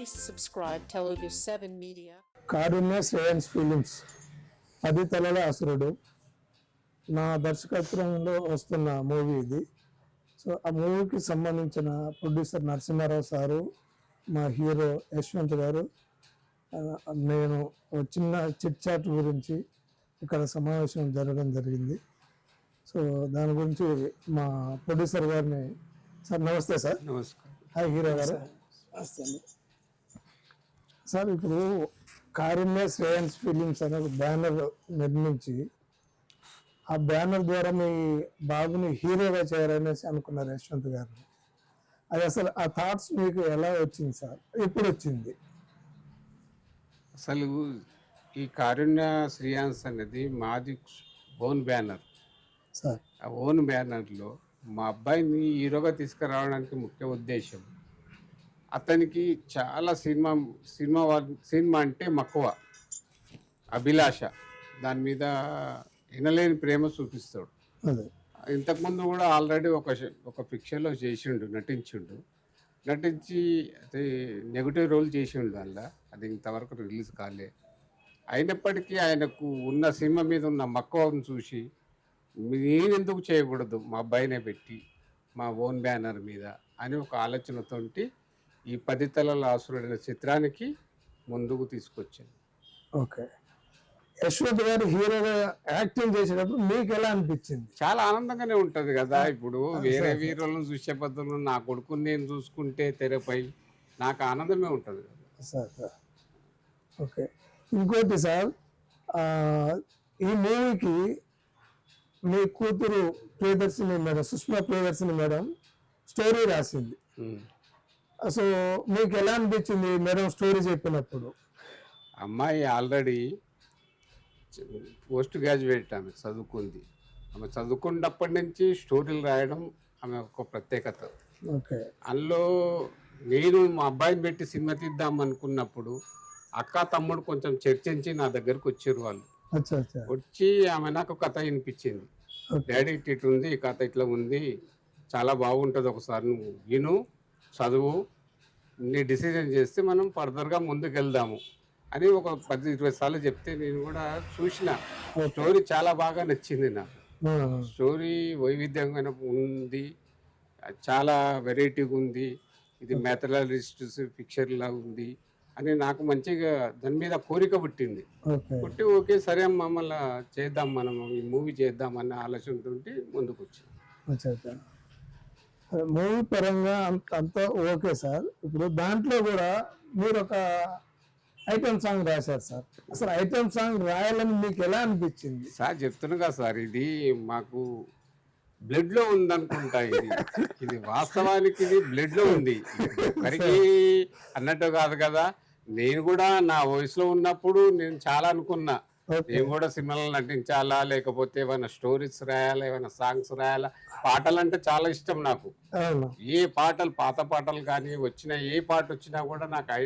Please subscribe Telugu 7 Media. Karunya Shreyans films 10 తలల అసురుడు నా దర్శకత్వంలో వస్తున్న మూవీ ఇది. సో ఆ మూవీకి సంబంధించిన ప్రొడ్యూసర్ నరసింహారావు సారు, మా హీరో యశ్వంత్ గారు, నేను ఒక చిన్న చిట్ చాట్ గురించి ఇక్కడ సమావేశం జరగడం జరిగింది. సో దాని గురించి మా ప్రొడ్యూసర్ గారిని, సార్ నమస్తే సార్. నమస్కారం. హాయ్ హీరో గారు. నమస్తే అండి సార్. ఇప్పుడు కారుణ్య శ్రేయన్స్ ఫిలిమ్స్ అనే ఒక బ్యానర్ నిర్మించి ఆ బ్యానర్ ద్వారా మీ బాబుని హీరోగా చేయాలనేసి అనుకున్నారు యశ్వంత్ గారు. అది అసలు ఆ థాట్స్ మీకు ఎలా వచ్చింది సార్? ఎప్పుడు వచ్చింది? అసలు ఈ కారుణ్య శ్రీయాన్స్ అనేది మాది ఓన్ బ్యానర్ సార్. ఆ ఓన్ బ్యానర్లో మా అబ్బాయిని హీరోగా తీసుకురావడానికి ముఖ్య ఉద్దేశం, అతనికి చాలా సినిమా అంటే మక్కువ, అభిలాష, దాని మీద వినలేని ప్రేమ చూపిస్తాడు. ఇంతకుముందు కూడా ఆల్రెడీ ఒక ఫిక్షన్లో నటించి అది నెగిటివ్ రోల్ చేసిండు. దానిలో అది ఇంతవరకు రిలీజ్ కాలే. అయినప్పటికీ ఆయనకు ఉన్న సినిమా మీద ఉన్న మక్కువను చూసి నేను ఎందుకు చేయకూడదు మా అబ్బాయినే పెట్టి మా ఓన్ బ్యానర్ మీద అని ఒక ఆలోచనతోటి ఈ 10 తలల అసురుడైన చిత్రానికి ముందుకు తీసుకొచ్చాను. ఓకే. యశ్వంత్ గారు హీరోగా యాక్టింగ్ చేసేటప్పుడు మీకు ఎలా అనిపించింది? చాలా ఆనందంగానే ఉంటుంది కదా. ఇప్పుడు వేరే హీరోలను చూసే బదులు నా కొడుకుని నేను చూసుకుంటే తెరపై నాకు ఆనందమే ఉంటుంది కదా సార్. ఓకే. ఇంకోటి సార్, ఈ మూవీకి మీ కూతురు Priyadarshini madam, Sushma Priyadarshini madam story రాసింది. సో మీకు ఎలా అనిపించింది మేడం స్టోరీ చెప్పినప్పుడు? అమ్మాయి ఆల్రెడీ పోస్ట్ గ్రాడ్యుయేట్, ఆమె చదువుకుంది. ఆమె చదువుకున్నప్పటి నుంచి స్టోరీలు రాయడం ఆమె ఒక ప్రత్యేకత. ఓకే. అందులో నేను మా అబ్బాయిని పెట్టి సినిమా తీద్దాం అనుకున్నప్పుడు అక్క తమ్ముడు కొంచెం చర్చించి నా దగ్గరకు వచ్చారు. వాళ్ళు వచ్చి ఆమె నాకు కథ వినిపించింది. డాడీ ఇట్లా ఉంది, ఈ కథ ఇట్లా ఉంది, చాలా బాగుంటుంది, ఒకసారి నువ్వు విను, చదువు, నీ డిసిజన్ చేస్తే మనం ఫర్దర్గా ముందుకు వెళ్దాము అని ఒక 10-20 సార్లు చెప్తే నేను కూడా చూసిన. స్టోరీ చాలా బాగా నచ్చింది నాకు. స్టోరీ వైవిధ్యంగా ఉంది, చాలా వెరైటీగా ఉంది, ఇది మ్యాథలాజిస్ట్ ఫిక్చర్ లాగా ఉంది అని నాకు మంచిగా దాని మీద కోరిక పుట్టింది. ఓకే సరే మమ్మల్ని చేద్దాం, మనం ఈ మూవీ చేద్దాం అన్న ఆలోచనతో ముందుకు వచ్చింది. మూవీ పరంగా అంతా ఓకే సార్. ఇప్పుడు దాంట్లో కూడా మీరు ఒక ఐటమ్ సాంగ్ రాశారు సార్. అసలు ఐటమ్ సాంగ్ రాయాలని మీకు ఎలా అనిపించింది? సార్ చెప్తున్నా కదా సార్, ఇది మాకు బ్లడ్ లో ఉందనుకుంటా. ఇది వాస్తవానికి ఇది బ్లడ్ లో ఉంది, ఒకరికి అన్నట్టు కాదు కదా. నేను కూడా నా వయసులో ఉన్నప్పుడు నేను చాలా అనుకున్నా, నేను కూడా సినిమాలో నటించాలా, లేకపోతే ఏమైనా స్టోరీస్ రాయాలా, ఏమైనా సాంగ్స్ రాయాలా. పాటలు అంటే చాలా ఇష్టం నాకు. ఏ పాటలు, పాత పాటలు కానీ వచ్చినా, ఏ పాట వచ్చినా కూడా నాకు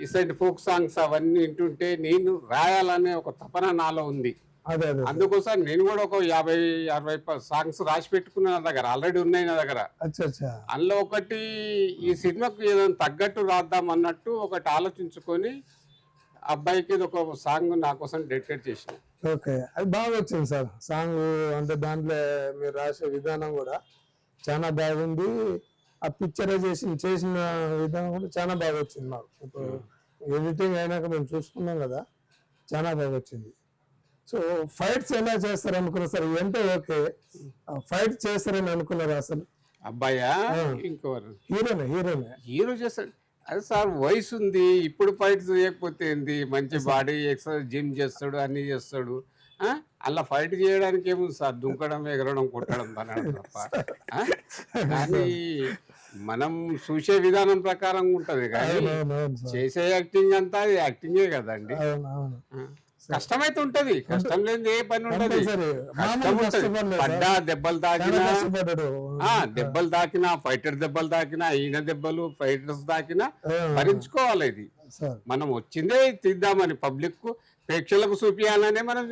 ఇసైడ్ ఫోక్ సాంగ్స్ అవన్నీ వింటుంటే నేను రాయాలనే ఒక తపన నాలో ఉంది. అందుకోసం నేను కూడా ఒక 50-60 సాంగ్స్ రాసి పెట్టుకున్నా, నా దగ్గర ఆల్రెడీ ఉన్నాయి నా దగ్గర. అందులో ఒకటి ఈ సినిమాకు ఏదైనా తగ్గట్టు రాద్దాం అన్నట్టు ఒకటి ఆలోచించుకొని అబ్బాయికి ఒక సాంగ్ నా కోసం డెడికేట్ చేసిన. ఓకే, అది బాగా వచ్చింది సార్ సాంగ్. అంటే దాంట్లో మీరు రాసే విధానం కూడా చాలా బాగుంది. ఆ పిక్చరైజేషన్ చేసిన విధానం కూడా చాలా బాగా వచ్చింది. మాకు ఇప్పుడు ఎడిటింగ్ అయినాక మేము చూసుకున్నాం కదా, చాలా బాగా వచ్చింది. సో ఫైట్స్ ఎలా చేస్తారు అనుకున్నారు సార్? అంటే ఓకే, ఫైట్ చేస్తారని అనుకున్నారు అసలు? అబ్బాయా ఇంకోరు హీరో చేస్తాడు. అదే సార్, వయసు ఉంది, ఇప్పుడు ఫైట్ చేయకపోతే ఏంది, మంచి బాడీ ఎక్సర్సైజ్, జిమ్ చేస్తాడు, అన్ని చేస్తాడు. అలా ఫైట్ చేయడానికి ఏముంది సార్, దుంకడం, ఎగరడం, కొట్టడం తప్ప. కానీ మనం చూసే విధానం ప్రకారం ఉంటది, కానీ చేసే యాక్టింగ్ అంతా అది యాక్టింగే కదండి. కష్టమైతే ఉంటది, కష్టం లేని ఏ పని ఉంటది. పడ్డా, దెబ్బలు తాకినా, ఫైటర్ దెబ్బలు తాకినా, ఈయన దెబ్బలు, ఫైటర్స్ తాకినా భరించుకోవాలి. ఇది మనం వచ్చిందే తీద్దామని, పబ్లిక్ ప్రేక్షకులకు చూపించాలనే మనం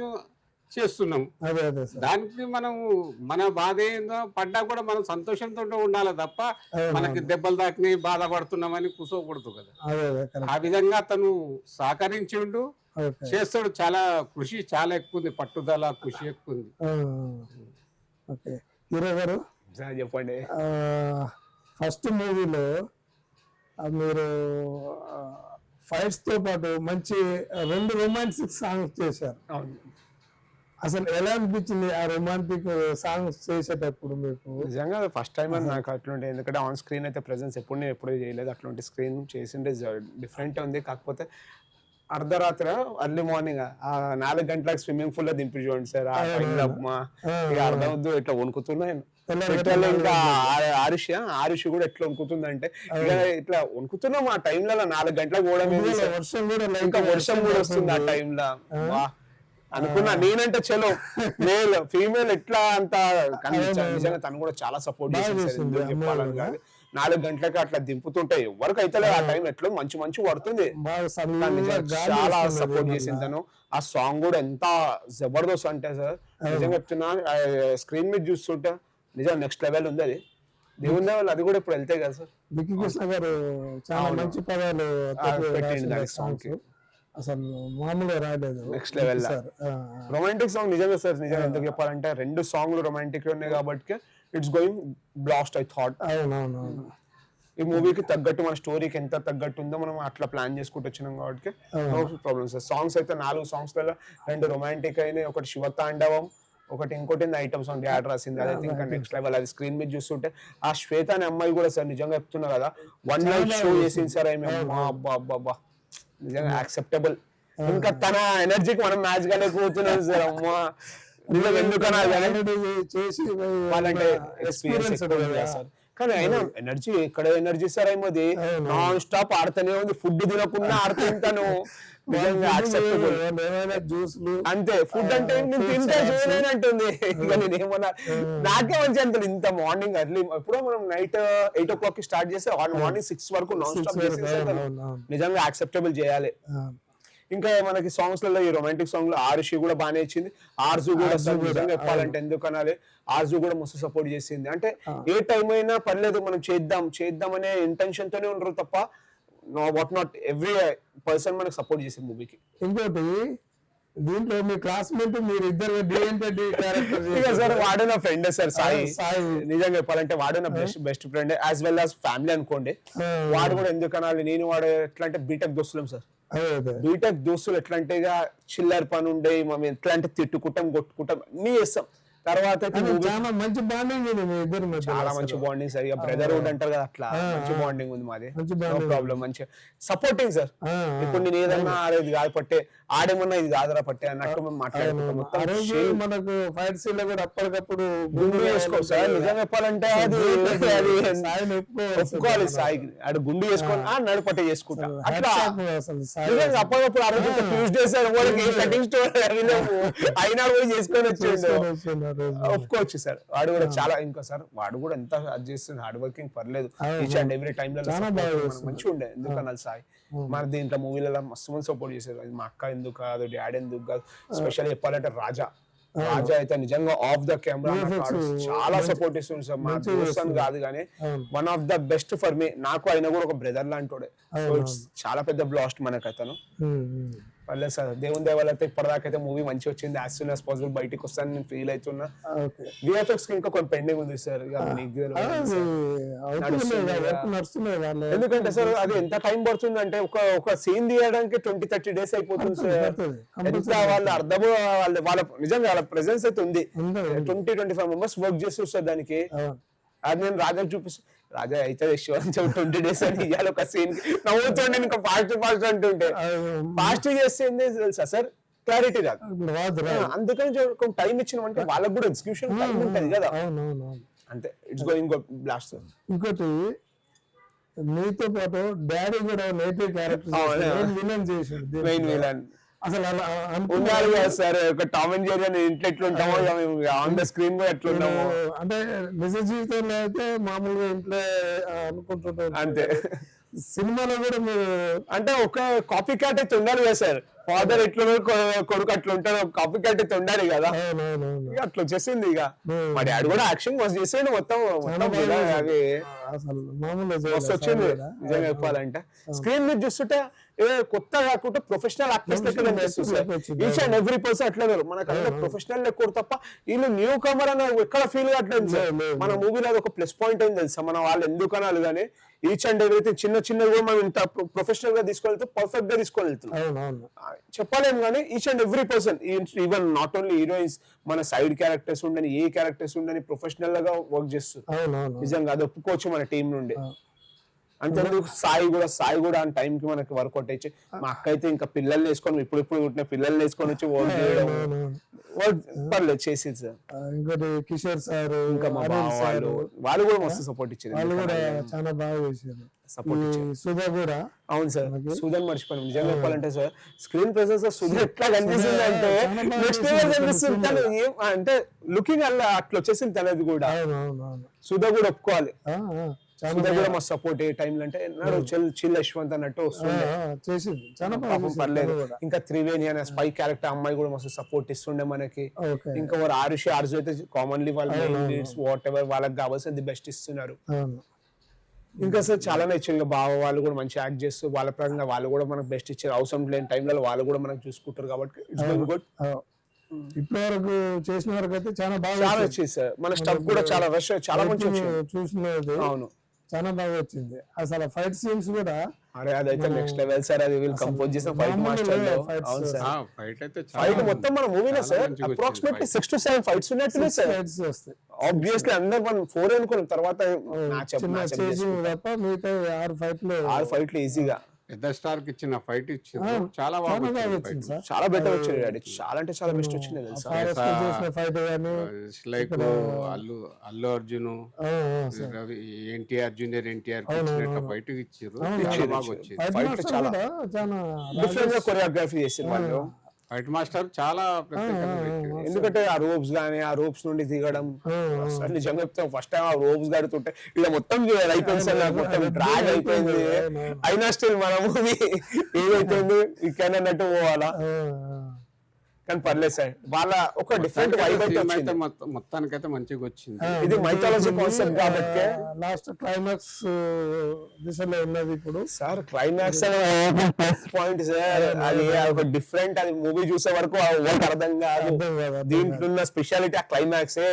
చేస్తున్నాం. అదే అదే సార్. దానికి మనం మన బాధ ఏందో పడ్డా కూడా మనం సంతోషంతో ఉండాలి తప్ప మనకి దెబ్బలు తాకినాయి బాధపడుతున్నామని కూర్చోకూడదు కదా. అదే అదే కరెక్ట్. ఆ విధంగా తను సహకరించిండు, ఓకే. చేస్తాడు. చాలా కృషి చాలా ఎక్కువ ఉంది, పట్టుదల కృషి ఎక్కువ ఉంది. ఓకే. హీరో గారు సార్ చెప్పండి. ఫస్ట్ మూవీలో మీరు ఫైట్స్ తో పాటు మంచి 2 రొమాంటిక్ సాంగ్స్ చేశారు. అవును. అసలు ఎలా అనిపించింది ఆ రొమాంటిక్ సాంగ్స్ చేసేటప్పుడు మీకు? నిజంగా ఫస్ట్ టైం అని నాకు అట్లుంటే, ఎందుకంటే ఆన్ స్క్రీన్ అయితే ప్రెజెన్స్ నేను ఎప్పుడూ చేయలేదు. అట్లాంటి స్క్రీన్ చేసిండే డిఫరెంట్ ఉంది. కాకపోతే అర్ధరాత్రి అర్లీ మార్నింగ్ 4 గంటలకు స్విమ్మింగ్ పూల్ లో దింపి చూడండి సార్. ఆ టైంలో ఇక అర్థం వద్దు ఇట్లా వణుకుతున్నాయి. ఇంకా ఆరుషి కూడా ఎట్లా వణుకుతుందంటే ఇక ఇట్లా వణుకుతున్నాం ఆ టైంలో. 4 గంటలకు కూడా ఇంకా వర్షం కూడా వస్తుంది ఆ టైంలో. అనుకున్నా నేనంటే చలో మేల్ ఫీమేల్ ఎట్లా అంత నిజంగా తను కూడా చాలా సపోర్ట్ చేసింది. చెప్పాలని కాదు, 4 గంటలకి అట్లా దింపుతుంటే ఎవరికి అయితే ఆ టైం ఎట్లా మంచి మంచి పడుతుంది. చాలా సపోర్ట్ చేసింది తను. ఆ సాంగ్ కూడా ఎంత జబర్దస్త్ అంటే సార్ నిజంగా చెప్తున్నా, స్క్రీన్ మీద చూస్తుంటే నిజంగా నెక్స్ట్ లెవెల్ ఉంది. అది దేవుని లెవెల్, అది కూడా ఇప్పుడు వెళ్తే కదా సార్. విక్కీ కృష్ణ గారు చాలా మంచి పదాలు పెట్టింది దాని సాంగ్ కి, అసలు మామూలుగా రాలేదు. నెక్స్ట్ లెవెల్ రొమాంటిక్ సాంగ్ నిజంగా సార్. నిజంగా ఎందుకు చెప్పాలంటే 2 సాంగ్లు రొమాంటిక్ ఉన్నాయి కాబట్టి it's going blast I thought. అవునవునవును. ఈ మూవీకి తగ్గట్టు మన స్టోరీకి ఎంత తగ్గట్టు ఉందో మనం అట్లా ప్లాన్ చేసుకుంటూ వచ్చినాం కాబట్టి నో ప్రాబ్లమ్ సార్. సాంగ్స్ అయితే 4 సాంగ్స్ లలో 2 రొమాంటిక్ అయినాయి, ఒకటి శివతాండవం, ఒకటి ఇంకోటి ఐటమ్ సాంగ్ యాడ్ రాసింది. అదైతే ఇంకా నెక్స్ట్ లెవెల్. అది స్క్రీన్ మీద చూస్తుంటే ఆ శ్వేత అనే అమ్మాయి కూడా సార్ నిజంగా చెప్తున్నా కదా, 1 నైట్ షో చేసింది సార్. అబ్బా నిజంగా యాక్సెప్టబుల్. ఇంకా తన ఎనర్జీకి మనం మ్యాచ్ కాలేకపోతున్నాం సార్. అమ్మా నిజంగా ఎందుకన్నా చేసి వాళ్ళంటే ఎక్స్పీరియన్స్ సార్. కానీ అయినా ఎనర్జీ ఎక్కడ ఎనర్జీ సార్ ఏమోది నాన్ స్టాప్ ఆడుతూనే ఉంది. ఫుడ్ తినకుండా ఆడుతుంటాను. అంతే ఫుడ్ అంటే నేను తింటే చూడలేనంటుంది. ఇక నేను ఏమన్నా నాకే మంచి అంటారు. ఇంత మార్నింగ్ అర్లీ ఎప్పుడో మనం నైట్ 8 o'clock కి స్టార్ట్ చేస్తే మార్నింగ్ 6 వరకు నాన్ స్టాప్ నిజంగా యాక్సెప్టబుల్ చేయాలి. ఇంకా మనకి సాంగ్స్ లలో ఈ రొమాంటిక్ సాంగ్ లో ఆరుషి కూడా బాగానే ఇచ్చింది. ఆర్జు కూడా నిజంగా చెప్పాలంటే ఎందుకు అనాలి, ఆర్జు కూడా మస్తు సపోర్ట్ చేసింది. అంటే ఏ టైం అయినా పర్లేదు మనం చేద్దాం అనే ఇంటెన్షన్ తోనే ఉండరు తప్ప వాట్ నాట్ ఎవ్రీ పర్సన్ మనకు సపోర్ట్ చేసింది మూవీకి. ఇంకోటి దీంట్లో మీ క్లాస్మేట్ మీరు ఇద్దరు సార్ వాడు నా ఫ్రెండ్ సార్ సాయి. నిజంగా చెప్పాలంటే వాడు నా best friend as well as family అనుకోండి. వాడు కూడా ఎందుకు అనాలి, నేను వాడు ఎట్లా అంటే బీటెక్ దోస్తులం సార్. బీటెక్ దోస్తులు ఎట్లా అంటే ఇక చిల్లర పని ఉండే మేము ఎట్లా అంటే తిట్టుకుంటాం కొట్టుకుంటాం అన్ని చేస్తాం. తర్వాత మంచి బాండింగ్ చాలా మంచి బాండింగ్ సార్. ఇక బ్రదర్హుడ్ అంటారు కదా అట్లా మంచి బాండింగ్ ఉంది మాది. No problem. మంచి సపోర్టింగ్ సార్. ఇప్పుడు నేను ఏదన్నా ఇది కాదు పట్టే ఆడేమన్నా ఇది కాదురా పట్టే అన్నట్టు మేము మాట్లాడుకుంటాం. మనకు ఫైట్ సీన్ లో కూడా అప్పటికప్పుడు గుండు చేసుకో సార్. నిజంగా చెప్పాలంటే అది ఒప్పుకోవాలి సాయికి. ఆడు గుండు చేసుకొని నడుపట్టే చేసుకుంటా అట్లా. నిజంగా అప్పటికప్పుడు ఆ రోజు ట్యూస్డే సార్ కటింగ్ స్టోర్ అయినా పోయి చేసుకొని వచ్చేది ఒప్పుకోవచ్చు సార్. వాడు కూడా చాలా ఇంకా సార్ వాడు కూడా ఎంత అది చేస్తుంది హార్డ్ వర్కింగ్ పర్లేదు. ఈచ్ అండ్ ఎవ్రీ టైమ్ లో మంచిగా ఉండే. ఎందుకు అనాలి సాయి మన దీంట్లో మూవీలలో మస్తు మంది సపోర్ట్ చేశారు. మా అక్క ఎందుకు కాదు, డాడీ ఎందుకు కాదు, స్పెషల్ చెప్పాలంటే రాజా అయితే నిజంగా ఆఫ్ ద కెమెరా చాలా సపోర్ట్ ఇస్తుంది సార్. మా దోస్త్ కాదు కానీ one of the best for me. నాకు అయినా కూడా ఒక బ్రదర్ లాంటి చాలా పెద్ద బ్లాస్ట్ మనకు అతను. పర్లేదు సార్ దేవుని దేవాలైతే అయితే ఇప్పటిదాకా అయితే మూవీ మంచి వచ్చింది. యాజ్ సూన్ యాజ్ పాసిబుల్ బయటకు వస్తాను నేను ఫీల్ అవుతున్నా. విఎఫ్ఎక్స్ కి ఇంకా కొన్ని పెండింగ్ ఉంది సార్. ఎందుకంటే సార్ అది ఎంత టైం పడుతుంది అంటే ఒక సీన్ తీయడానికి 20-30 days అయిపోతుంది సార్. ఎంత వాళ్ళ అర్థం వాళ్ళ నిజంగా వాళ్ళ ప్రెసెన్స్ అయితే ఉంది. 20-25 members వర్క్ చేస్తారు సార్ దానికి. అది నేను రాజా చూపిస్తాను. రాజా అయితే 20 days అని ఇవ్వాలి ఒక సీన్. నవ్వుతుండే ఇంకా ఫాస్ట్ అంటుంటే ఫాస్ట్ చేస్తే తెలుసా సార్ క్లారిటీ రాదు. అందుకని టైం ఇచ్చినామంటే వాళ్ళకి కూడా ఎగ్జిక్యూషన్ టైం ఉంటుంది కదా. అంతే ఇట్స్ గోయింగ్ బ్లాస్ట్ సార్. ఇంకోటి మీతో పాటు డాడీ కూడా నేటివ్ క్యారెక్టర్ విలన్ చేసిండు. మెయిన్ విలన్ అసలు ఉండాలి కదా సార్. ఒక టామ్ అండ్ జెర్రీ అని ఇంట్లో ఎట్లుంటామో ఆన్ ద స్క్రీన్ కూడా ఎట్లుంటామో అంటే నిజ జీవితంలో అయితే మామూలుగా ఇంట్లో అనుకుంటుంటాం. అంతే సినిమాలో కూడా మీరు అంటే ఒక కాపీ క్యాట్ అయితే ఉండాలి కదా సార్. ఫాదర్ ఎట్లా కొడుకు అట్లా ఉంటాడు, కాపీ కట్ అయితే ఉండాలి కదా, అవునవునవును. ఇక అట్లా వచ్చేసింది. ఇక Hmm. మా డాడీ కూడా యాక్షన్ మస్తు చేసాడు, మొత్తం చాలా బాగా ఇలా చేశాడు. అవి అసలు మామూలుగా మస్తు చేయలేదు వచ్చింది సార్ కూడా. నిజంగా చెప్పాలంటే. స్క్రీన్ మీద చూస్తుంటే ఏ కొత్త కాకుండా ప్రొఫెషనల్ యాక్టర్స్ లెక్క కనిపిస్తుంది sir. Each and every person అట్లా లేరు, మనకు అందరూ ప్రొఫెషనల్ లెక్క తప్ప వీళ్ళు న్యూ కమర్ అని ఎక్కడ ఫీల్ కావట్లేదు సార్. మన మూవీలో అది ఒక ప్లస్ పాయింట్ అయింది తెలుసా, మన వాళ్ళు ఎందుకు అనాలి కానీ ఈచ్ అండ్ ఎవ్రీథింగ్ చిన్న చిన్నవి కూడా మనం ఇంత ప్రొఫెషనల్ గా తీసుకెళ్తే పర్ఫెక్ట్ గా తీసుకొని వెళ్తున్నాం. అవునవును. చెప్పలేము కానీ each and every person, even not only heroines, మన సైడ్ క్యారెక్టర్స్ ఉండని ఏ క్యారెక్టర్స్ ఉండని ప్రొఫెషనల్ గా వర్క్ చేస్తుంది. అవునవును. నిజంగా అది ఒప్పుకోవచ్చు మన టీం నుండి. అంతేందుకు సాయి కూడా ఆ టైం కి మనకి వర్కౌట్ అయ్యి, మా అక్క అయితే ఇంకా పిల్లల్ని వేసుకొని ఇప్పుడు పుట్టిన పిల్లల్ని వేసుకొని వచ్చి వర్క్ చేయడం పర్లేదు చేసేది సార్. ఇంకోటి కిషోర్ సార్, ఇంకా మా బావ వాళ్ళు కూడా మస్తు సపోర్ట్ ఇచ్చారు, వాళ్ళు కూడా చాలా బాగా చేశారు. సపోర్ట్ ఇచ్చారు. సుధా కూడా. అవును సార్, సుధన్ మర్చిపోయాను నిజంగా చెప్పాలంటే సార్. స్క్రీన్ ప్రెసెన్స్ సుధ ఎట్లా కనిపిస్తుంది అంటే నెక్స్ట్ లెవెల్ కనిపిస్తుంది. తను అంటే లుకింగ్ అలా అట్లా వచ్చేసింది తనది కూడా. సుధ కూడా ఒప్పుకోవాలి, సుధ కూడా మా సపోర్ట్ ఏ టైంలో అంటే చిల్ యశ్వంత్ అన్నట్టు వస్తుండే, పర్లేదు. ఇంకా త్రివేణి అనే స్పై క్యారెక్టర్ అమ్మాయి కూడా మస్తు సపోర్ట్ ఇస్తుండే మనకి. ఇంకా వారు ఆరుషి ఆర్జు అయితే కామన్లీ వాళ్ళ వాట్ ఎవర్ వాళ్ళకి కావాల్సింది బెస్ట్ ఇస్తున్నారు. ఇంకా సార్ చాలా నచ్చింది. బావ వాళ్ళు కూడా మంచి యాక్ట్ చేస్తూ వాళ్ళ ప్రకారంగా వాళ్ళు కూడా మనకు బెస్ట్ ఇచ్చారు. అవసరం లేని టైంలో వాళ్ళు కూడా మనకు చూసుకుంటారు కాబట్టి ఇప్పటి వరకు చేసిన వరకు అయితే చాలా బాగా వచ్చింది సార్. మన స్టఫ్ కూడా చాలా రష్ చాలా మంచి చూసినది. అవును, చాలా బాగా వచ్చింది. అసలు ఫైట్ సీన్స్ కూడా అరే అదైతే నెక్స్ట్ లెవెల్ సార్. అది వీళ్ళు కంపోజ్ చేసిన ఫైట్ మాస్టర్ లో. అవును సార్, ఫైట్ మొత్తం మన మూవీలో సార్ అప్రాక్సిమేట్లీ 6 to 7 ఫైట్స్ ఉన్నట్టు సార్. ఆబ్వియస్లీ అందరూ మనం 4 అనుకున్న తర్వాత మిగతా 6 ఫైట్లు ఈజీగా పెద్ద స్టార్ కి ఇచ్చిన ఫైట్ ఇచ్చింది, చాలా బాగా వచ్చింది, చాలా బెటర్ వచ్చింది. చాలా అంటే చాలా బెస్ట్ వచ్చింది like Allu Arjun, NTR junior NTR fight ఇచ్చారు, చాలా బాగా వచ్చింది. ఫైట్ చాలా డిఫరెంట్ గా కొరియోగ్రఫీ చేసింది వాళ్ళు. ఫైట్ మాస్టర్ చాలా ఎందుకంటే ఆ రోప్స్ గానీ ఆ రోప్స్ నుండి దిగడం నిజంగా చెప్తాం. ఫస్ట్ టైం ఆ రోప్స్ గడుతుంటే ఇలా మొత్తం అయిపోయింది సార్, మొత్తం డ్రాగ్ అయిపోయింది. అయినా స్టిల్ మన మూవీ ఏదైపోయింది ఇక్కడ అన్నట్టు పోవాలా, కానీ పర్లేదు సార్. వాళ్ళ ఒక డిఫరెంట్ వైబ్ అయితే మొత్తానికైతే మంచిగా వచ్చింది. ఇది మైథాలజీ కాన్సెప్ట్ కాబట్టి లాస్ట్ క్లైమాక్స్ దిశలో ఉన్నది ఇప్పుడు సార్. క్లైమాక్స్ పాయింట్ సార్, అది ఒక డిఫరెంట్, అది మూవీ చూసే వరకు అర్థం కాదు. దీంట్లో ఉన్న స్పెషాలిటీ ఆ క్లైమాక్సే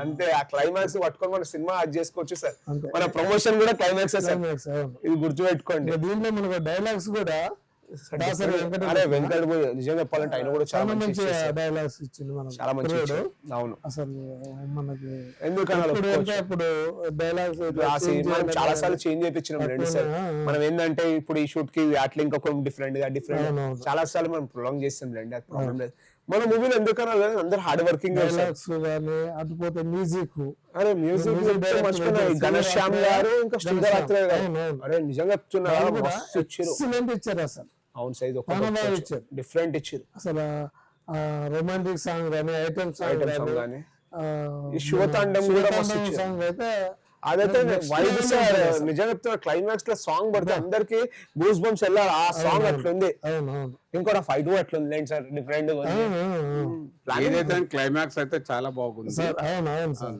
అంతే. ఆ క్లైమాక్స్ పట్టుకొని మన సినిమా అది చేసుకోవచ్చు సార్. మన ప్రమోషన్ కూడా క్లైమాక్స్ సార్, ఇది గుర్తుపెట్టుకోండి. దీంట్లో మనకు డైలాగ్స్ కూడా అరే వెంకట్ నిజంగా చెప్పాలంటే ఆయన కూడా చాలా మంచి డైలాగ్స్ ఇచ్చింది, చాలా మంచి. అవును, అసలు మనకి ఎందుకన్నా ఇప్పుడు డైలాగ్స్ మనం చాలా సార్లు చేంజ్ చేయించినాం రెండు సార్. మనం ఏంటంటే ఇప్పుడు ఈ షూట్ కి అట్లా ఇంకొక డిఫరెంట్ చాలా సార్లు మనం ప్రొలాంగ్ చేస్తాం రండి, అది ప్రాబ్లం లేదు. మన మూవీలో ఎందుకన్నా అందరు హార్డ్ వర్కింగ్. అటుపోతే మ్యూజిక్, అరే మ్యూజిక్ మర్చిపోయినా గణేష్ శ్యామ్ గారు ఇంకా శ్రీధరాత్రే గారు, అరే నిజంగా ఇచ్చారు అసలు. అవును సైజ్ ఒక డిఫరెంట్ ఇచ్చారు అసలు. రొమాంటిక్ సాంగ్ కానీ ఐటమ్ సాంగ్ కానీ శివతాండం కూడా సాంగ్ అయితే అదైతే వైబ్ సార్. నిజంగా చెప్తున్నా క్లైమాక్స్ లో సాంగ్ పడితే అందరికి గూస్ బంప్స్ వెళ్ళాలి. ఆ సాంగ్ అట్లుంది, ఇంకోటి ఫైట్ కూడా అట్లుంది సార్, డిఫరెంట్. క్లైమాక్స్ అయితే చాలా బాగుంది.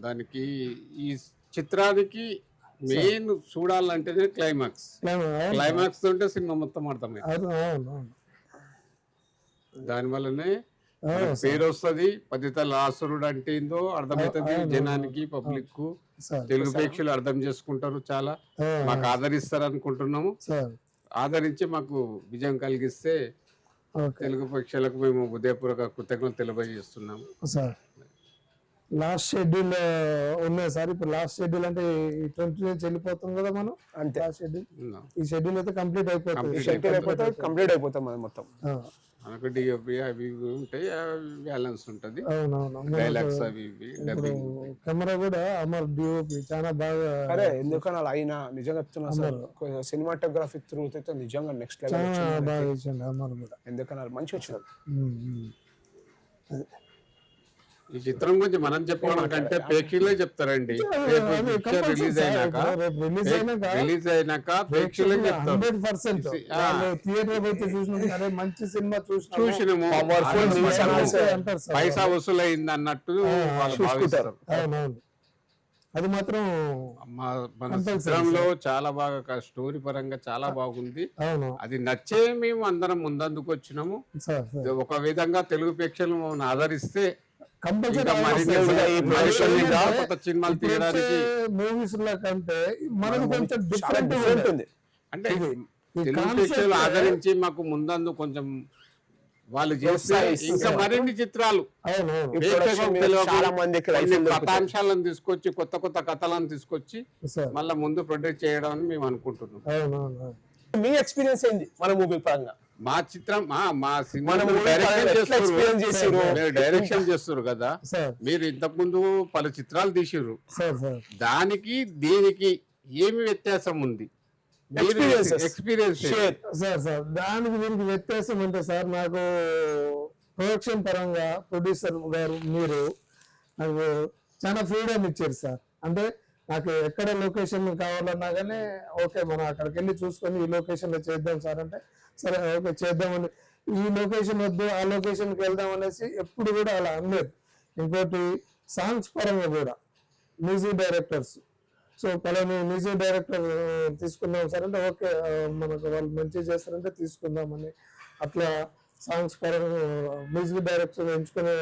దానికి ఈ చిత్రానికి మెయిన్ చూడాలంటేనే క్లైమాక్స్ ఉంటే సినిమా మొత్తం అర్థమైంది. దాని వల్లనే పేరు వస్తుంది. పతితల ఆసురుడు అంటే ఏందో అర్థమవుతుంది జనానికి, పబ్లిక్ కు. తెలుగు ప్రేక్షకులు అర్థం చేసుకుంటారు, చాలా మాకు ఆదరిస్తారు అనుకుంటున్నాము. ఆదరించి మాకు విజయం కలిగిస్తే తెలుగు ప్రేక్షకులకు మేము ఉదయపూర్వక కృతజ్ఞతలు తెలియజేస్తున్నాము. లాస్ట్ షెడ్యూల్ ఉన్నాయి సార్. ఇప్పుడు లాస్ట్ షెడ్యూల్ అంటే 20 నుంచి వెళ్ళిపోతాం కదా మనం. అంతే ఈ షెడ్యూల్ అయితే కంప్లీట్ అయిపోతాం మొత్తం. మనకు డిఓపి అవి ఉంటాయి, బ్యాలెన్స్ ఉంటది, డైలాగ్స్ అవి ఇవి, డబ్బింగ్. కెమెరా కూడా అమర్ డిఓపి చాలా బాగా. అరే ఎందుకన్నా అయినా నిజంగా చెప్తున్నా సార్, సినిమాటోగ్రఫీ త్రూ అయితే నిజంగా నెక్స్ట్ లెవెల్ బాగా ఇచ్చింది అమర్ కూడా. ఎందుకన్నా మంచి వచ్చింది. ఈ చిత్రం గురించి మనం చెప్పుకోవడం కంటే ప్రేక్షకులే చెప్తారండి. రేపు పిక్చర్ రిలీజ్ అయినాక ప్రేక్షకులే చెప్తారు. 100% థియేటర్ పోతే చూసినట్టు అరే మంచి సినిమా చూసినాము, అంటారు సార్. పైసా వసూలైంది అన్నట్టు వాళ్ళు భావిస్తారు. అవునవును, అది మాత్రం మన చిత్రంలో చాలా బాగా స్టోరీ పరంగా చాలా బాగుంది. అవును అది నచ్చే మేము అందరం ముందందుకు వచ్చినాము. సార్. ఒక విధంగా తెలుగు ప్రేక్షకులు మమ్మల్ని ఆదరిస్తే కంపల్సరీ కొత్త సినిమాలు తీయడానికి మూవీస్ లో కంటే మనది కొంచెం డిఫరెంట్ ఉంటుంది. అంటే తెలుగు ప్రేక్షకులు ఆదరించి మాకు ముందందు కొంచెం వాళ్ళు చేస్తే ఇంకా మరిన్ని చిత్రాలు చాలా మందికి కథాంశాలను తీసుకొచ్చి కొత్త కొత్త కథలను తీసుకొచ్చి మళ్ళీ ముందు ప్రొడ్యూస్ చేయడం అని మేము అనుకుంటున్నాం. మీ ఎక్స్పీరియన్స్ ఏంది మన మూవీ పరంగా? మా చిత్రం మా సినిమా డైరెక్షన్ చేస్తారు కదా మీరు, ఇంతకు ముందు పలు చిత్రాలు తీసిర్రు, దానికి దీనికి ఏమి వ్యత్యాసం ఉంది? ఎక్స్పీరియన్స్ సార్ దానికి దీనికి వ్యత్యాసం అంటే సార్, నాకు ప్రొడక్షన్ పరంగా ప్రొడ్యూసర్ గారు మీరు నాకు చాలా ఫ్రీడమ్ ఇచ్చారు సార్. అంటే నాకు ఎక్కడ లొకేషన్ కావాలన్నా కానీ ఓకే మనం అక్కడికి వెళ్ళి చూసుకొని ఈ లొకేషన్లో చేద్దాం సార్ అంటే సరే ఓకే చేద్దామని, ఈ లొకేషన్ వద్దు ఆ లొకేషన్కి వెళ్దాం అనేసి ఎప్పుడు కూడా అలా అనలేదు. ఇంకోటి సాంగ్స్ పరంగా కూడా మ్యూజిక్ డైరెక్టర్స్, సో పలానా మ్యూజిక్ డైరెక్టర్ తీసుకుందాం సార్ అంటే ఓకే మనకు వాళ్ళు మంచిగా చేస్తారంటే తీసుకుందామని, అట్లా సాంగ్స్ పరంగా మ్యూజిక్ డైరెక్టర్ ఎంచుకునే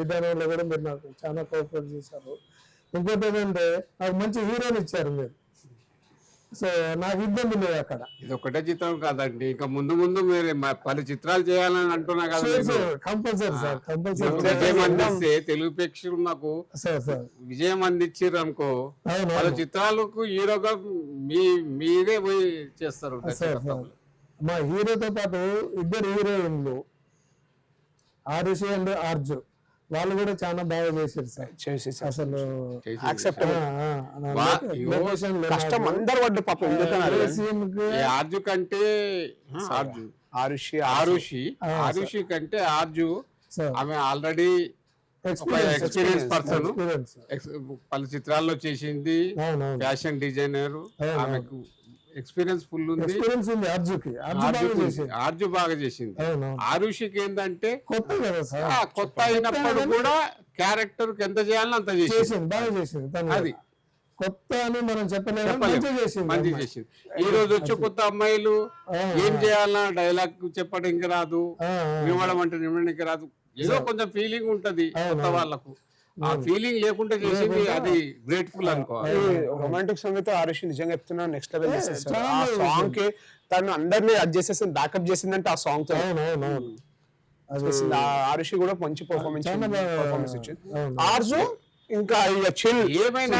విధానంలో కూడా మీరు నాకు చాలా కోఆపరేట్ చేశారు. ఇంకోటి ఏంటంటే నాకు మంచి హీరోని ఇచ్చారు మీరు, సో నాకు ఇబ్బంది లేదు అక్కడ. ఇది ఒకటే చిత్రం కాదండి, ఇంకా ముందు ముందు మీరు పలు చిత్రాలు చేయాలని అంటున్నా కదా. కంపల్సరీ సార్, కంపల్సరీ విజయం అందిస్తే తెలుగు ప్రేక్షకులు మాకు విజయం అందించారు అనుకో, పలు చిత్రాలకు హీరోగా మీరే పోయి చేస్తారు. మా హీరోతో పాటు ఇద్దరు హీరోయిన్లు ఆరుషి అండ్ ఆర్జు, వాళ్ళు కూడా చాలా బాగా చేశారు సార్. అసలు కష్టం అందరు పడ్డ పాపం. ఆర్జు కంటే ఆరుషి కంటే ఆర్జు ఆమె ఆల్రెడీ ఎక్స్పీరియన్స్ పర్సన్, పలు చిత్రాల్లో చేసింది, ఫ్యాషన్ డిజైనర్, ఆమెకు ఎక్స్పీరియన్స్ ఫుల్ ఉంది. ఆర్జు బాగా చేసింది. ఆరుషికి ఏంటంటే కొత్త అయినప్పుడు కూడా క్యారెక్టర్ ఎంత చేయాలని అంత చేసింది, బాగా చేసింది. అది కొత్త అని మనం మంచి చేసింది. ఈ రోజు వచ్చే కొత్త అమ్మాయిలు ఏం చేయాలన్నా డైలాగ్ చెప్పడానికి రాదు, నిమ్మడం అంటే నిమ్మడానికి రాదు, ఏదో కొంచెం ఫీలింగ్ ఉంటది కొత్త వాళ్ళకు. ఆ ఫీలింగ్ లేకుండా చేసింది, అది గ్రేట్ఫుల్ అనుకోవాలి. రొమాంటిక్ సాంగ్ అయితే ఆరుషి నిజంగా చెప్తున్నా నెక్స్ట్ లెవెల్ చేసేసారు. ఆ సాంగ్ కి తను అందరినీ అది చేసేసింది, బ్యాకప్ చేసిందంటే ఆ సాంగ్ తో ఆరుషి కూడా మంచి పర్ఫార్మెన్స్ ఇచ్చింది. ఆర్జు ఇంకా ఏమైనా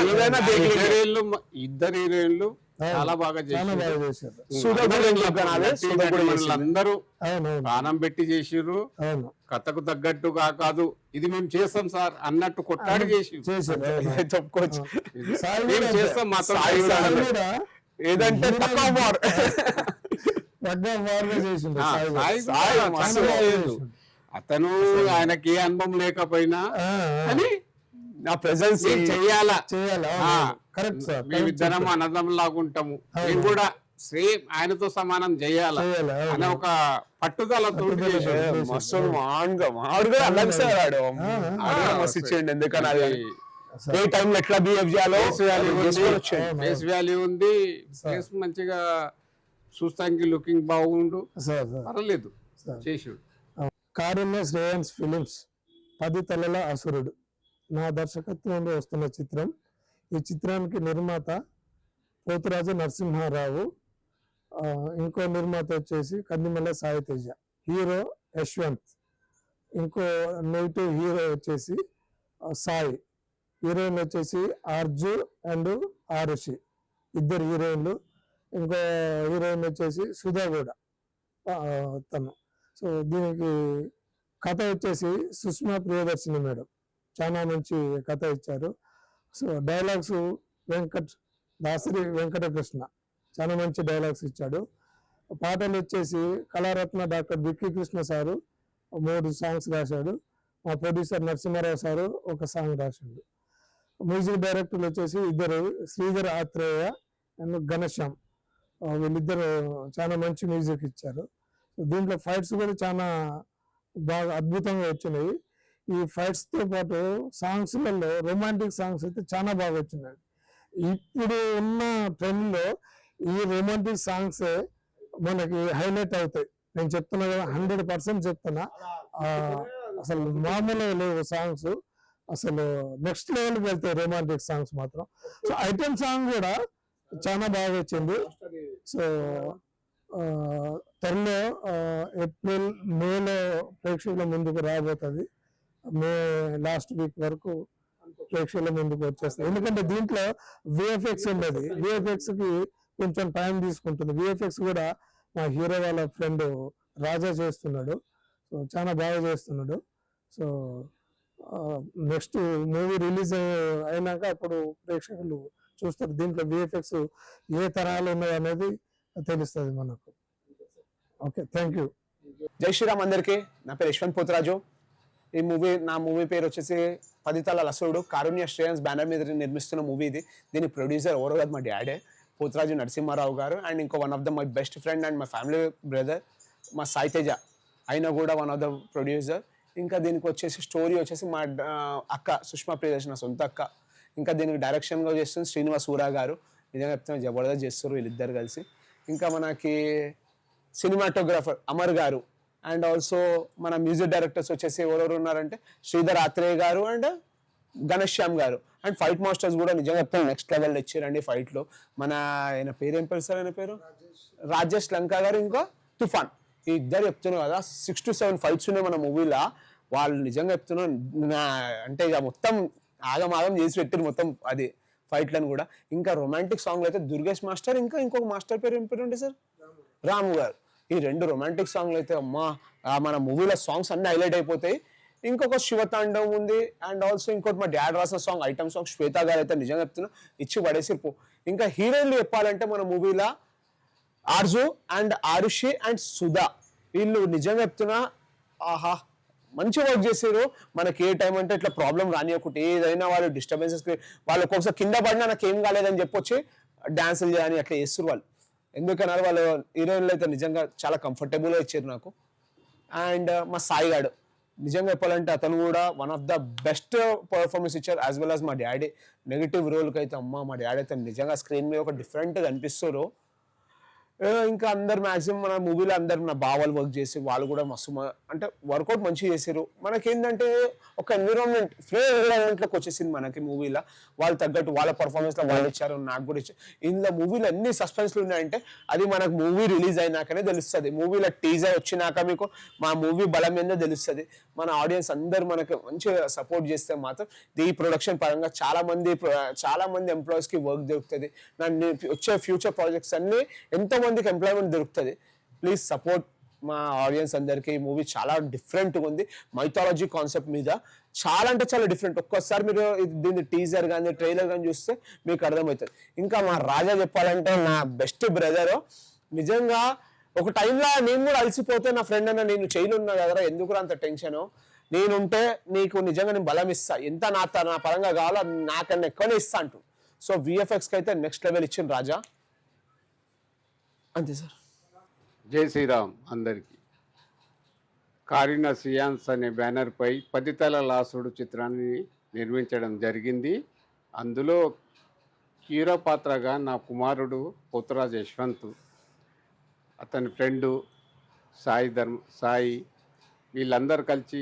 ఇద్దరు హీరోయిన్లు చాలా బాగా చేశారు. అందరూ ప్రాణం పెట్టి చేసిర్రు, కథకు తగ్గట్టుగా కాదు ఇది మేము చేస్తాం సార్ అన్నట్టు కొట్టాడు చేసి చెప్పుకోవచ్చు. చేస్తాం మాత్రం ఏదంటే అతను ఆయనకి ఏ అనుభవం లేకపోయినా అని నా ప్రెజెన్స్ చెయ్యాలా, మేమిద్దరం అన్నదం లాగా ఉంటాము, మేము కూడా సేమ్ ఆయనతో సమానం చేయాలా అనే ఒక పట్టుదలతో ఎందుకని ఏ టైంలో ఎట్లా బిహేవ్ చేయాలో ఫేస్ వాల్యూ ఉంది, ఫేస్ మంచిగా చూస్తానికి లుకింగ్ బాగుండు, పర్లేదు చేసాడు. కారుణ్య శ్రేయన్స్ ఫిలిమ్స్ 10 తలల అసురుడు నా దర్శకత్వంలో వస్తున్న చిత్రం. ఈ చిత్రానికి నిర్మాత పోతురాజు నరసింహారావు, ఇంకో నిర్మాత వచ్చేసి కందిమల్ల సాయి తేజ, హీరో యశ్వంత్, ఇంకో నెగిటివ్ హీరో వచ్చేసి సాయి, హీరోయిన్ వచ్చేసి ఆర్జు అండ్ ఆరుషి, ఇద్దరు హీరోయిన్లు. ఇంకో హీరోయిన్ వచ్చేసి సుధా కూడా తను. సో దీనికి కథ వచ్చేసి సుష్మా ప్రియదర్శిని మేడం చాలా మంచి కథ ఇచ్చారు. సో డైలాగ్స్ దాసరి వెంకటకృష్ణ చాలా మంచి డైలాగ్స్ ఇచ్చాడు. పాటలు వచ్చేసి Kalaratna doctor బిక్కి Krishna sir 3 songs రాశాడు. మా ప్రొడ్యూసర్ నరసింహారావు సారు ఒక సాంగ్ రాసిండు. మ్యూజిక్ డైరెక్టర్లు వచ్చేసి ఇద్దరు, శ్రీధర్ ఆత్రేయ అండ్ ఘనశ్యామ్. వీళ్ళిద్దరు చాలా మంచి మ్యూజిక్ ఇచ్చారు. దీంట్లో ఫైట్స్ కూడా చాలా బాగా అద్భుతంగా వచ్చినాయి. ఈ ఫైట్స్తో పాటు సాంగ్స్లలో రొమాంటిక్ సాంగ్స్ అయితే చాలా బాగా వచ్చినాయి. ఇప్పుడు ఉన్న ట్రెండ్లో ఈ రొమాంటిక్ సాంగ్స్ మనకి హైలైట్ అవుతాయి. నేను చెప్తున్నా కదా, 100% చెప్తున్నా. అసలు మామూలుగా లేవు సాంగ్స్, అసలు నెక్స్ట్ లెవెల్కి వెళ్తాయి రొమాంటిక్ సాంగ్స్ మాత్రం. సో ఐటమ్ సాంగ్ కూడా చాలా బాగా వచ్చింది. సో త్వరలో ఏప్రిల్ మేలో ప్రేక్షకుల ముందుకు రాబోతుంది. మే లాస్ట్ వీక్ వరకు ప్రేక్షకుల ముందుకు వచ్చేస్తాయి. ఎందుకంటే దీంట్లో విఎఫ్ఎక్స్ ఉండేది, విఎఫ్ఎక్స్ కి కొంచెం టైం తీసుకుంటుంది. విఎఫ్ఎక్స్ కూడా మా హీరో వాళ్ళ ఫ్రెండ్ రాజా చేస్తున్నాడు. సో చాలా బాగా చేస్తున్నాడు. సో నెక్స్ట్ మూవీ రిలీజ్ అయినాక అప్పుడు ప్రేక్షకులు చూస్తారు దీంట్లో విఎఫ్ఎక్స్ ఏ తరాలు ఉన్నాయి అనేది తెలుస్తుంది మనకు. Okay, thank you. జై శ్రీరామ్ అందరికీ. నా పేరు యశ్వంత్ పోతరాజు. నా మూవీ పేరు వచ్చేసి 10 తలాల అసురుడు. కారుణ్య శ్రేయన్స్ బ్యానర్ మీద నిర్మిస్తున్న మూవీ ఇది. దీని ప్రొడ్యూసర్ ఎవరో కాదు, మా డాడే పోతరాజు నరసింహారావు గారు. అండ్ ఇంకో one of the my best friend and my family brother మా సాయి తేజ, ఆయన కూడా వన్ ఆఫ్ ద ప్రొడ్యూసర్. ఇంకా దీనికి వచ్చేసి స్టోరీ వచ్చేసి మా అక్క సుష్మా ప్రియదర్శన సొంత అక్క. ఇంకా దీనికి డైరెక్షన్గా చేస్తుంది శ్రీనివాస్ ఊరా గారు. నిజంగా చెప్తున్నా జబర్దస్త్ చేస్తారు వీళ్ళిద్దరు కలిసి. ఇంకా మనకి సినిమాటోగ్రాఫర్ అమర్ గారు అండ్ ఆల్సో మన మ్యూజిక్ డైరెక్టర్స్ వచ్చేసి ఎవరెవరు ఉన్నారంటే శ్రీధర్ ఆత్రేయ గారు అండ్ ఘనశ్యామ్ గారు. అండ్ ఫైట్ మాస్టర్స్ కూడా నిజంగా చెప్తాను నెక్స్ట్ లెవెల్ ఇచ్చారండి ఫైట్లో. మన ఆయన పేరు ఏం పేరు సార్, ఆయన పేరు రాజేష్ లంకా గారు, ఇంకా తుఫాన్. ఈ ఇద్దరు చెప్తున్నారు కదా 6 to 7 ఫైట్స్ ఉన్నాయి మన మూవీలో. వాళ్ళు నిజంగా చెప్తున్నాను అంటే ఇక మొత్తం ఆగం చేసి పెట్టారు మొత్తం అది ఫైట్లను కూడా. ఇంకా రొమాంటిక్ సాంగ్లు అయితే దుర్గేష్ మాస్టర్, ఇంకా ఇంకొక మాస్టర్ పేరు ఏం పేరు ఉంటే సార్ రాము గారు. ఈ 2 రొమాంటిక్ సాంగ్లు అయితే అమ్మా మన మూవీలో సాంగ్స్ అన్ని హైలైట్ అయిపోతాయి. ఇంకొక శివతాండవం ఉంది అండ్ ఆల్సో ఇంకోటి మా డాడ్ రాసిన సాంగ్ ఐటమ్ సాంగ్ శ్వేత గారు అయితే నిజంగా చెప్తున్నా ఇచ్చి పడేసిపో. ఇంకా హీరోయిన్లు చెప్పాలంటే మన మూవీలో ఆర్జు అండ్ ఆరుషి అండ్ సుధా, వీళ్ళు నిజంగా చెప్తున్నా ఆహా మంచి వర్క్ చేసారు. మనకి ఏ టైం అంటే ఇట్లా ప్రాబ్లం రాని ఒకటి ఏదైనా వాళ్ళు డిస్టర్బెన్సెస్ వాళ్ళు ఒక్కొక్కసారి కింద పడినా నాకు ఏం కాలేదని చెప్పొచ్చి డాన్సులు చేయని అట్లా చేస్తారు వాళ్ళు. ఎందుకన్నారు వాళ్ళు హీరోయిన్లు అయితే నిజంగా చాలా కంఫర్టబుల్గా ఇచ్చారు నాకు. అండ్ మా సాయి గాడు నిజంగా చెప్పాలంటే అతను కూడా one of the best performance ఇచ్చారు. యాజ్ వెల్ యాజ్ మా డాడీ నెగిటివ్ రోల్కి అయితే మా డాడీ అయితే నిజంగా స్క్రీన్ మీద ఒక డిఫరెంట్గా అనిపిస్తారు. ఇంకా అందరు మ్యాక్సిమం మన మూవీలో అందరు నా బావాలు వర్క్ చేసి వాళ్ళు కూడా మస్తు అంటే వర్కౌట్ మంచిగా చేశారు. మనకేంటంటే ఒక ఎన్విరాన్మెంట్ ఎన్విరాన్మెంట్లోకి వచ్చేసింది మనకి మూవీలో. వాళ్ళు తగ్గట్టు వాళ్ళ పర్ఫార్మెన్స్లో వాళ్ళు ఇచ్చారు, నాకు కూడా ఇచ్చారు. ఇందులో మూవీలో ఎన్ని సస్పెన్స్లు ఉన్నాయంటే అది మనకు మూవీ రిలీజ్ అయినాకనే తెలుస్తుంది. మూవీలో టీజర్ వచ్చినాక మీకు మా మూవీ బలం ఏందో తెలుస్తుంది. మన ఆడియన్స్ అందరూ మనకు మంచిగా సపోర్ట్ చేస్తే మాత్రం ఈ ప్రొడక్షన్ పరంగా చాలా మంది ఎంప్లాయీస్కి వర్క్ దొరుకుతుంది. వచ్చే ఫ్యూచర్ ప్రాజెక్ట్స్ అన్నీ ఎంతోమందికి ఎంప్లాయ్మెంట్ దొరుకుతుంది. ప్లీజ్ సపోర్ట్ మా ఆడియన్స్ అందరికీ. ఈ మూవీ చాలా డిఫరెంట్గా ఉంది. మైథాలజీ కాన్సెప్ట్ మీద చాలా అంటే చాలా డిఫరెంట్. ఒక్కోసారి మీరు దీన్ని టీజర్ కానీ ట్రైలర్ కానీ చూస్తే మీకు అర్థమవుతుంది. ఇంకా మా రాజా చెప్పాలంటే నా బెస్ట్ బ్రదరు. నిజంగా ఒక టైంలో నేను కూడా అలసిపోతే నా ఫ్రెండ్ అన్న నేను చేయలు ఉన్నా కదరా ఎందుకు అంత టెన్షను, నేనుంటే నీకు నిజంగా నేను బలం ఇస్తా, ఎంత నా పరంగా కావాలో నాకన్నా ఎక్కువనే ఇస్తా అంటూ. సో విఎఫ్ఎక్స్కి అయితే నెక్స్ట్ లెవెల్ ఇచ్చిన రాజా. అంతే సార్. జై శ్రీరామ్ అందరికీ. కారుణ్య శ్రేయన్స్ అనే బ్యానర్పై 10 తలాల అసురుడు చిత్రాన్ని నిర్మించడం జరిగింది. అందులో హీరో పాత్రగా నా కుమారుడు పోతరాజు యశ్వంత్, అతని ఫ్రెండు సాయి వీళ్ళందరూ కలిసి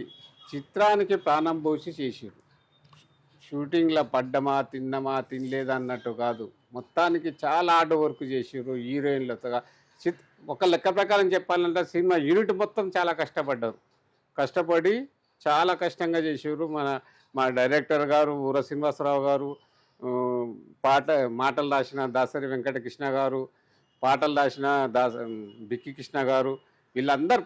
చిత్రానికి ప్రాణం పోసి చేసారు. షూటింగ్లో పడ్డమా తిన్నమా తినలేదా అన్నట్టు కాదు, మొత్తానికి చాలా హార్డ్ వర్క్ చేసారు హీరోయిన్లతో. ఒక లెక్క ప్రకారం చెప్పాలంటే సినిమా యూనిట్ మొత్తం చాలా కష్టపడి చాలా కష్టంగా చేసారు. మా డైరెక్టర్ గారు ఊర శ్రీనివాసరావు గారు, మాటలు రాసిన దాసరి వెంకటకృష్ణ గారు, పాటలు రాసిన బిక్కి కృష్ణ గారు, వీళ్ళందరూ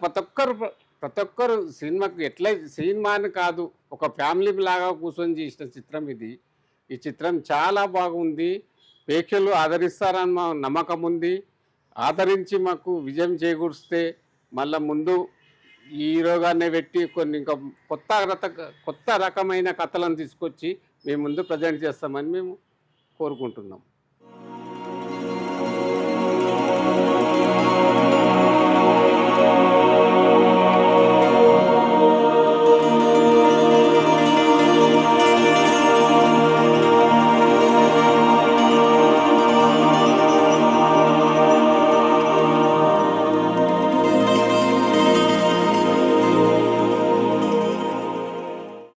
ప్రతి ఒక్కరు సినిమాకి సినిమాని కాదు ఒక ఫ్యామిలీ లాగా కూర్చొని చేసిన చిత్రం ఇది. ఈ చిత్రం చాలా బాగుంది. ప్రేక్షకులు ఆదరిస్తారని మా నమ్మకం ఉంది. ఆదరించి మాకు విజయం చేకూరిస్తే మళ్ళీ హీరోగానే పెట్టి కొన్ని ఇంకా కొత్త రకమైన కథలను తీసుకొచ్చి మేము ముందు ప్రజెంట్ చేస్తామని మేము కోరుకుంటున్నాం.